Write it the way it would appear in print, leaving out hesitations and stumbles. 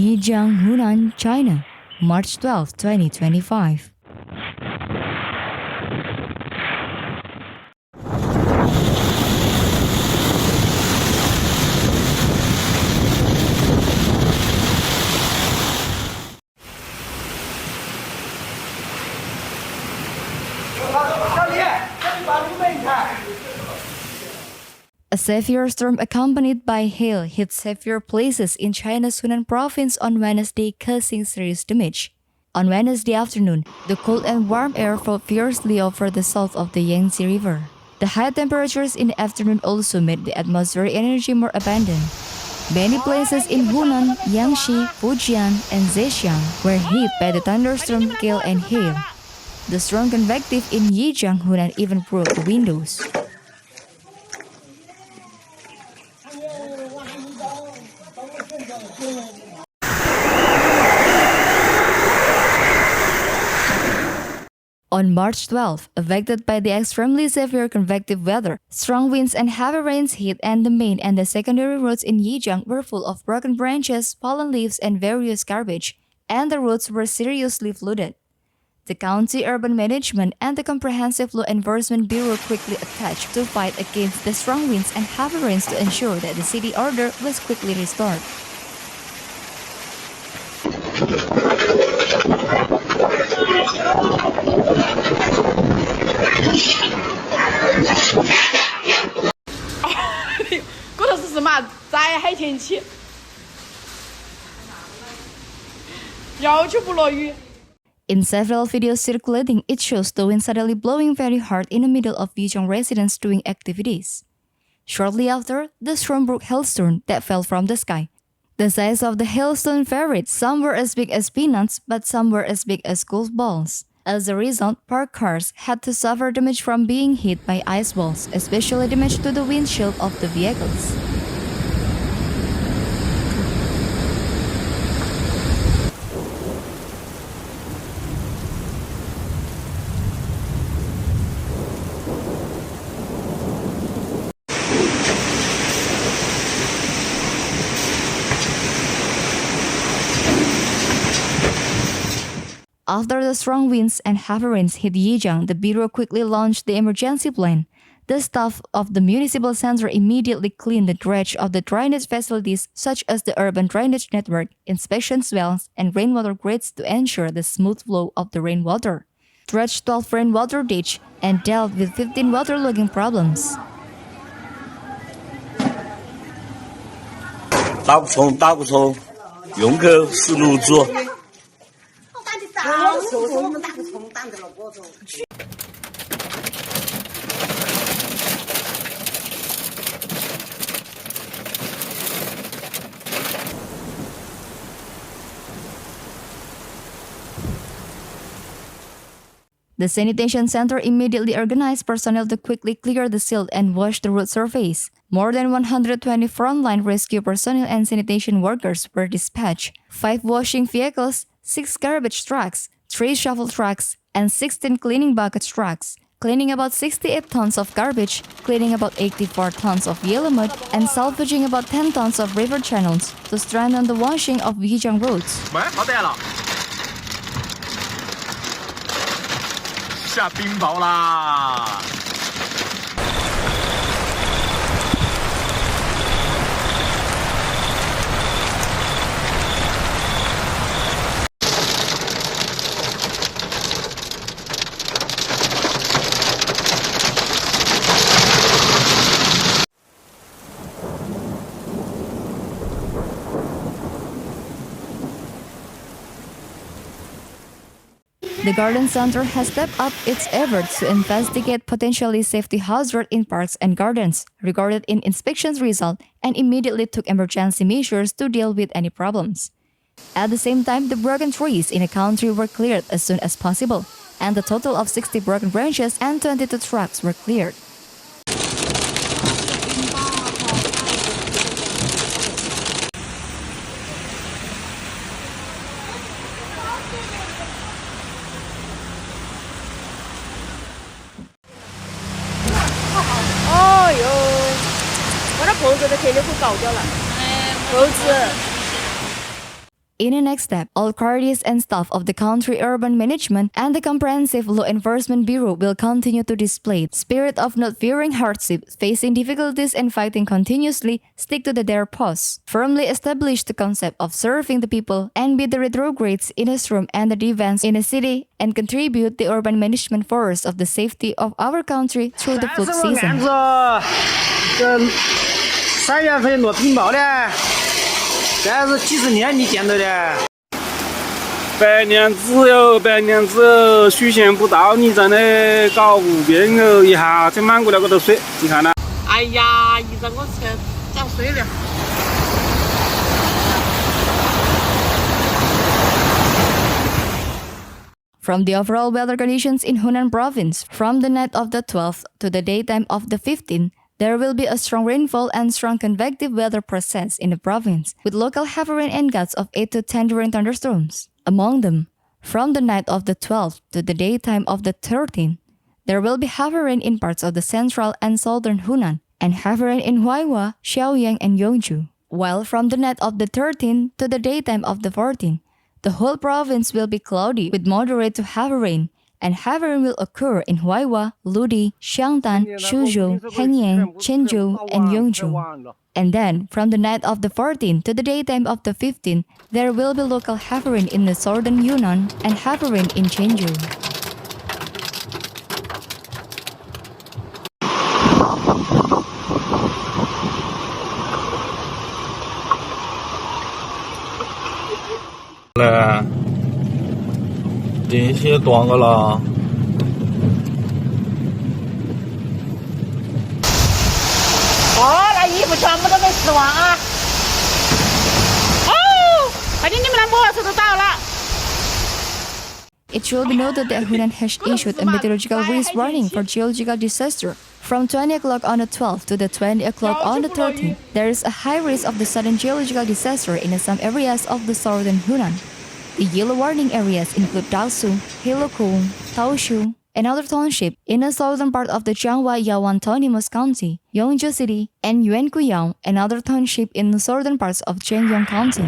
Yizhang, Hunan, China, March 12, 2025. A severe storm accompanied by hail hit severe places in China's Hunan province on Wednesday, causing serious damage. On Wednesday afternoon, the cold and warm air fought fiercely over the south of the Yangtze River. The high temperatures in the afternoon also made the atmospheric energy more abundant. Many places in Hunan, Jiangxi, Fujian, and Zhejiang were hit by the thunderstorm, gale, and hail. The strong convective in Yizhang, Hunan even broke the windows. On March 12, affected by the extremely severe convective weather, strong winds and heavy rains hit, and the main and the secondary roads in Yizhang were full of broken branches, fallen leaves, and various garbage, and the roads were seriously flooded. The county urban management and the Comprehensive Law Enforcement Bureau quickly attached to fight against the strong winds and heavy rains to ensure that the city order was quickly restored. In several videos circulating, it shows the wind suddenly blowing very hard in the middle of Yizhang residents doing activities. Shortly after, the storm broke hailstone that fell from the sky. The size of the hailstone varied. Some were as big as peanuts, but some were as big as golf balls. As a result, parked cars had to suffer damage from being hit by ice balls, especially damage to the windshield of the vehicles. After the strong winds and heavy rains hit Yizhang, the Bureau quickly launched the emergency plan. The staff of the municipal center immediately cleaned the dredge of the drainage facilities such as the urban drainage network, inspections wells, and rainwater grates to ensure the smooth flow of the rainwater. Dredged 12 rainwater ditch and dealt with 15 waterlogging problems. 大补充，用个思路做。 The Sanitation Center immediately organized personnel to quickly clear the silt and wash the road surface. More than 120 frontline rescue personnel and sanitation workers were dispatched. 5 washing vehicles, 6 garbage trucks, 3 shovel trucks, and 16 cleaning bucket trucks, cleaning about 68 tons of garbage, cleaning about 84 tons of yellow mud, and salvaging about 10 tons of river channels to strengthen the washing of Yizhang roads. 下冰雹啦！ The Garden Center has stepped up its efforts to investigate potentially safety hazards in parks and gardens, recorded in inspections result, and immediately took emergency measures to deal with any problems. At the same time, the broken trees in the country were cleared as soon as possible, and a total of 60 broken branches and 22 trucks were cleared. In the next step, all parties and staff of the country urban management and the comprehensive law enforcement bureau will continue to display spirit of not fearing hardship, facing difficulties and fighting continuously, stick to their posts, firmly establish the concept of serving the people and be the retrogrades in the storm and the defense in the city and contribute the urban management force of the safety of our country through the flood season. 3月份落冰雹的，这是几十年没见到的。100年之后，100年之后，许县不到你这的搞无边哦，一下就满过了个头水，你看呐。哎呀，一整我去涨水了。From the overall weather conditions in Hunan province, from the night of the 12th to the daytime of the 15th, there will be a strong rainfall and strong convective weather process in the province, with local heavy rain and gusts of 8 to 10 during thunderstorms. Among them, from the night of the 12th to the daytime of the 13th, there will be heavy rain in parts of the central and southern Hunan, and heavy rain in Huaihua, Xiaoyang, and Yongzhou. While from the night of the 13th to the daytime of the 14th, the whole province will be cloudy with moderate to heavy rain, and heavy rain will occur in Huaihua, Ludi, Xiangtan, Suzhou, Hanyang, Quanzhou, and Yongzhou. And then, from the night of the 14th to the daytime of the 15th, there will be local heavy rain in the southern Yunnan and heavy rain in Quanzhou. Là这些断个了。哦，那衣服全部都没湿完啊！哦，快点，你们的摩托都到了。 It should be noted that Hunan has issued a meteorological risk warning for geological disaster. From 20 o'clock on the 12th to the 20 o'clock on the 13th, there is a high risk of the sudden geological disaster in some areas of the southern Hunan. The yellow warning areas include Daosu, Heilongkou, Taoshu, and other township in the southern part of the Changhua Yawan Autonomous County, Yongzhou City, and Yuankuyao, and other township in the southern parts of Zhenyang County.